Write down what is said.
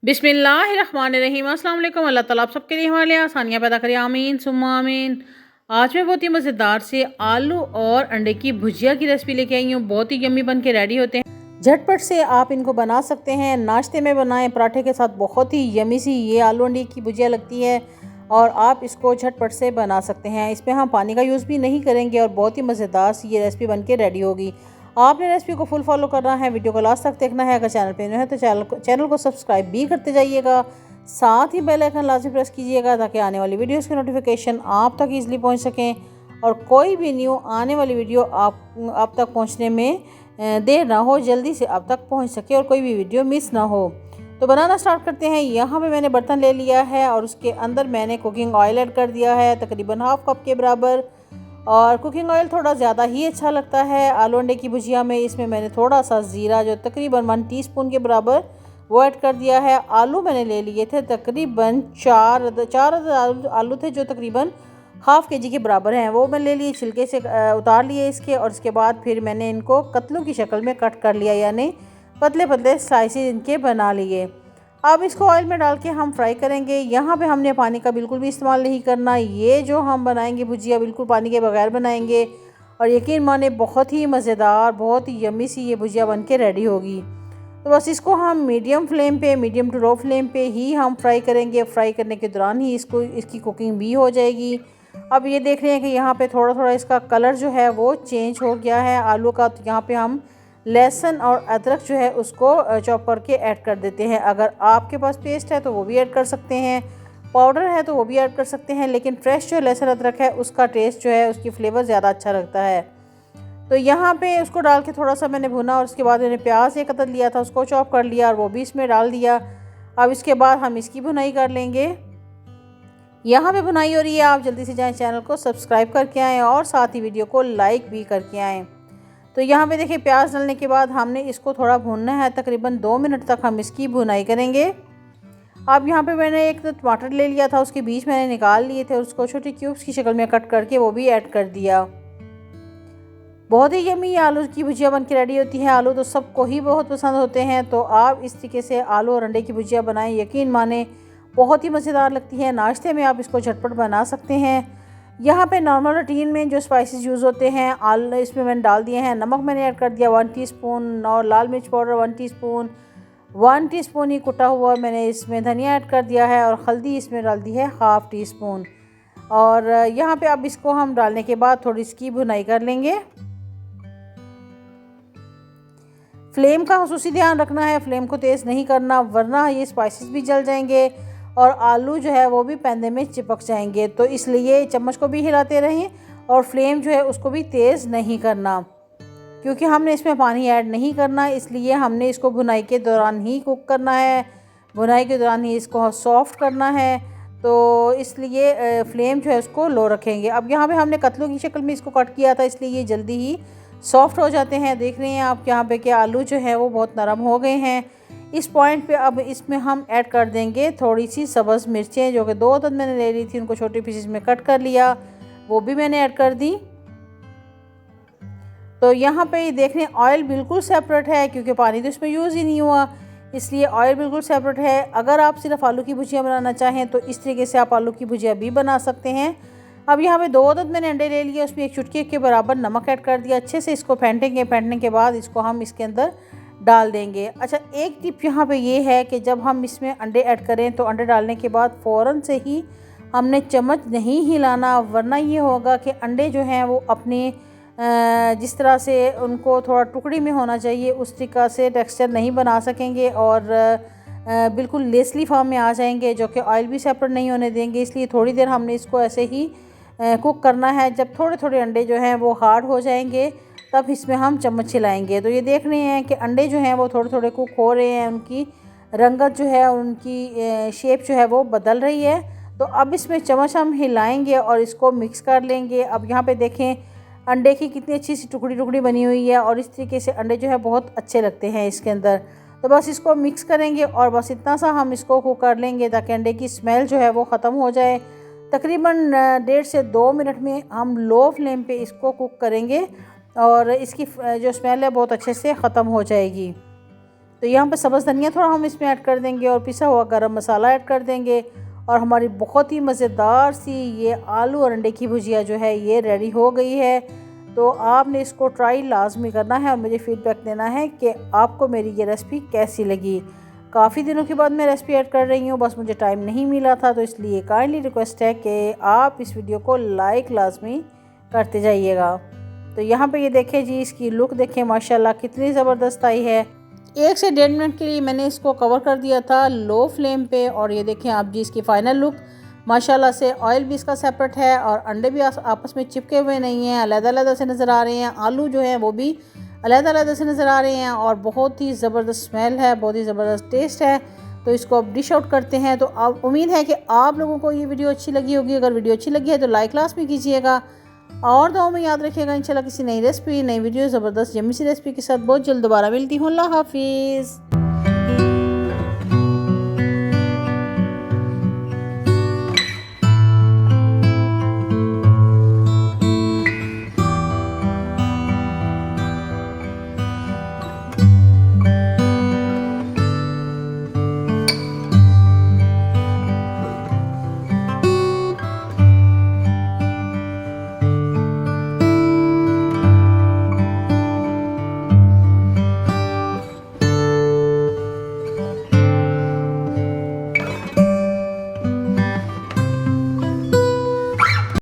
बिस्मिल्लाहिर्रहमानिर्रहीम। अस्सलाम वालेकुम। अल्लाह ताला आप सबके लिए हमारे लिए आसानियाँ पैदा करे, आमीन सुम्मा आमीन। आज मैं बहुत ही मज़ेदार से आलू और अंडे की भुजिया की रेसिपी लेके आई हूँ। बहुत ही यम्मी बन के रेडी होते हैं। झटपट से आप इनको बना सकते हैं, नाश्ते में बनाएं, पराठे के साथ बहुत ही यम्मी सी ये आलू अंडे की भुजिया लगती है और आप इसको झटपट से बना सकते हैं। इसमें हम पानी का यूज़ भी नहीं करेंगे और बहुत ही मज़ेदार सी ये रेसिपी बन के रेडी होगी। आपने रेसिपी को फुल फॉलो करना है, वीडियो को लास्ट तक देखना है। अगर चैनल पे नए हैं तो चैनल को सब्सक्राइब भी करते जाइएगा, साथ ही बेल आइकन लाजमी प्रेस कीजिएगा ताकि आने वाली वीडियोस की नोटिफिकेशन आप तक ईजिली पहुंच सकें और कोई भी न्यू आने वाली वीडियो आप तक पहुंचने में देर ना हो, जल्दी से आप तक पहुंच सके और कोई भी वीडियो मिस ना हो। तो बनाना स्टार्ट करते हैं। यहाँ पे मैंने बर्तन ले लिया है और उसके अंदर मैंने कुकिंग ऑयल ऐड कर दिया है तकरीबन हाफ कप के बराबर। और कुकिंग ऑयल थोड़ा ज़्यादा ही अच्छा लगता है आलू अंडे की भुजिया में। इसमें मैंने थोड़ा सा ज़ीरा जो तकरीबन 1 टीस्पून के बराबर वो ऐड कर दिया है। आलू मैंने ले लिए थे तकरीबन चार आलू थे जो तकरीबन हाफ़ केजी के बराबर हैं, वो मैं ले लिए, छिलके से उतार लिए इसके। और इसके बाद फिर मैंने इनको कतलों की शक्ल में कट कर लिया, यानी पतले पतले स्लाइसेस इनके बना लिए। अब इसको ऑयल में डाल के हम फ्राई करेंगे। यहाँ पे हमने पानी का बिल्कुल भी इस्तेमाल नहीं करना। ये जो हम बनाएंगे भुजिया बिल्कुल पानी के बगैर बनाएंगे और यकीन माने बहुत ही मज़ेदार, बहुत ही यम्मी सी ये भुजिया बन के रेडी होगी। तो बस इसको हम मीडियम टू लो फ्लेम पे ही हम फ्राई करेंगे। फ्राई करने के दौरान ही इसकी कुकिंग भी हो जाएगी। अब ये देख रहे हैं कि यहाँ पे थोड़ा थोड़ा इसका कलर जो है वो चेंज हो गया है आलू का। तो यहाँ पे हम लहसुन और अदरक जो है उसको चॉप करके ऐड कर देते हैं। अगर आपके पास पेस्ट है तो वो भी ऐड कर सकते हैं, पाउडर है तो वो भी ऐड कर सकते हैं, लेकिन फ्रेश जो लहसुन अदरक है उसका टेस्ट जो है, उसकी फ्लेवर ज़्यादा अच्छा लगता है। तो यहाँ पे उसको डाल के थोड़ा सा मैंने भुना और उसके बाद मैंने प्याज एक अदद लिया था उसको चॉप कर लिया और वो भी इसमें डाल दिया। अब इसके बाद हम इसकी भुनाई कर लेंगे। यहाँ पे भुनाई हो रही है, आप जल्दी से जाएँ, चैनल को सब्सक्राइब करके आएँ और साथ ही वीडियो को लाइक भी करके आएँ। तो यहाँ पे देखिए प्याज डालने के बाद हमने इसको थोड़ा भूनना है, तकरीबन 2 मिनट तक हम इसकी भुनाई करेंगे। अब यहाँ पे मैंने एक टमाटर ले लिया था, उसके बीज मैंने निकाल लिए थे, उसको छोटे क्यूब्स की शक्ल में कट करके वो भी ऐड कर दिया। बहुत ही यम्मी आलू की भुजिया बन के रेडी होती है। आलू तो सबको ही बहुत पसंद होते हैं, तो आप इस तरीके से आलू और अंडे की भुजिया बनाएं, यकीन माने बहुत ही मज़ेदार लगती है। नाश्ते में आप इसको झटपट बना सकते हैं। यहाँ पे नॉर्मल रूटीन में जो स्पाइसेस यूज़ होते हैं आलू इसमें मैंने डाल दिए हैं। नमक मैंने ऐड कर दिया 1 टीस्पून और लाल मिर्च पाउडर 1 टीस्पून, 1 टीस्पून ही कुटा हुआ मैंने इसमें धनिया ऐड कर दिया है और हल्दी इसमें डाल दी है हाफ़ टीस्पून। और यहाँ पे अब इसको हम डालने के बाद थोड़ी इसकी भुनाई कर लेंगे। फ्लेम का खुसूसी ध्यान रखना है, फ्लेम को तेज़ नहीं करना वरना ये स्पाइसेस भी जल जाएंगे और आलू जो है वो भी पैंदे में चिपक जाएंगे। तो इसलिए चम्मच को भी हिलाते रहें और फ्लेम जो है उसको भी तेज़ नहीं करना, क्योंकि हमने इसमें पानी ऐड नहीं करना, इसलिए हमने इसको भुनाई के दौरान ही कुक करना है, भुनाई के दौरान ही इसको सॉफ्ट करना है। तो इसलिए फ्लेम जो है उसको लो रखेंगे। अब यहाँ पे हमने कतलों की शक्ल में इसको कट किया था, इसलिए ये जल्दी ही सॉफ्ट हो जाते हैं। देख रहे हैं आप यहाँ पे कि आलू जो है वो बहुत नरम हो गए हैं। इस पॉइंट पे अब इसमें हम ऐड कर देंगे थोड़ी सी सब्ज़ मिर्चें, जो कि 2 अदद मैंने ले ली थी, उनको छोटे पीसेस में कट कर लिया, वो भी मैंने ऐड कर दी। तो यहाँ पे ये देख रहे हैं ऑयल बिल्कुल सेपरेट है, क्योंकि पानी तो इसमें यूज़ ही नहीं हुआ, इसलिए ऑयल बिल्कुल सेपरेट है। अगर आप सिर्फ आलू की भुजिया बनाना चाहें तो इस तरीके से आप आलू की भुजिया भी बना सकते हैं। अब यहाँ पे 2 अदद मैंने अंडे ले लिए, उसमें 1 चुटकी के बराबर नमक ऐड कर दिया। अच्छे से इसको फेंटेंगे, फेंटने के बाद इसको हम इसके अंदर डाल देंगे। अच्छा, एक टिप यहाँ पे ये है कि जब हम इसमें अंडे ऐड करें तो अंडे डालने के बाद फ़ौरन से ही हमने चम्मच नहीं हिलाना, वरना ये होगा कि अंडे जो हैं वो अपने जिस तरह से उनको थोड़ा टुकड़ी में होना चाहिए उस तरीक़ा से टेक्सचर नहीं बना सकेंगे और बिल्कुल लेसली फॉर्म में आ जाएंगे, जो कि ऑयल भी सेपरेट नहीं होने देंगे। इसलिए थोड़ी देर हमने इसको ऐसे ही कुक करना है। जब थोड़े थोड़े अंडे जो हैं वो हार्ड हो जाएंगे तब इसमें हम चम्मच हिलाएंगे। तो ये देख रहे हैं कि अंडे जो हैं वो थोड़े थोड़े कुक हो रहे हैं, उनकी रंगत जो है, उनकी शेप जो है वो बदल रही है। तो अब इसमें चम्मच हम हिलाएंगे और इसको मिक्स कर लेंगे। अब यहाँ पे देखें अंडे की कितनी अच्छी सी टुकड़ी टुकड़ी बनी हुई है और इस तरीके से अंडे जो है बहुत अच्छे लगते हैं इसके अंदर। तो बस इसको मिक्स करेंगे और बस इतना सा हम इसको कुक कर लेंगे ताकि अंडे की स्मेल जो है वो ख़त्म हो जाए। तकरीबन 1.5 से 2 मिनट में हम लो फ्लेम पे इसको कुक करेंगे और इसकी जो स्मेल है बहुत अच्छे से ख़त्म हो जाएगी। तो यहाँ पर सब्ज़ धनिया थोड़ा हम इसमें ऐड कर देंगे और पिसा हुआ गरम मसाला ऐड कर देंगे और हमारी बहुत ही मज़ेदार सी ये आलू और अंडे की भुजिया जो है ये रेडी हो गई है। तो आपने इसको ट्राई लाजमी करना है और मुझे फ़ीडबैक देना है कि आपको मेरी ये रेसिपी कैसी लगी। काफ़ी दिनों के बाद मैं रेसिपी ऐड कर रही हूँ, बस मुझे टाइम नहीं मिला था, तो इसलिए काइंडली रिक्वेस्ट है कि आप इस वीडियो को लाइक लाजमी करते जाइएगा। तो यहाँ पे ये देखें जी, इसकी लुक देखें माशाल्लाह कितनी ज़बरदस्त आई है। 1 से 1.5 मिनट के लिए मैंने इसको कवर कर दिया था लो फ्लेम पे और ये देखें आप जी इसकी फ़ाइनल लुक माशाल्लाह से। ऑयल भी इसका सेपरेट है और अंडे भी आपस में चिपके हुए नहीं हैं, अलग-अलग से नज़र आ रहे हैं। आलू जो हैं वो भी अलग-अलग से नज़र आ रहे हैं और बहुत ही ज़बरदस्त स्मेल है, बहुत ही ज़बरदस्त टेस्ट है। तो इसको अब डिश आउट करते हैं। तो अब उम्मीद है कि आप लोगों को ये वीडियो अच्छी लगी होगी। अगर वीडियो अच्छी लगी है तो लाइक लाजमी कीजिएगा और दुआओं में याद रखिएगा। इंशाल्लाह किसी नई रेसिपी, नई वीडियो, ज़बरदस्त यम्मी सी रेसिपी के साथ बहुत जल्द दोबारा मिलती हूँ। अल्लाह हाफिज़।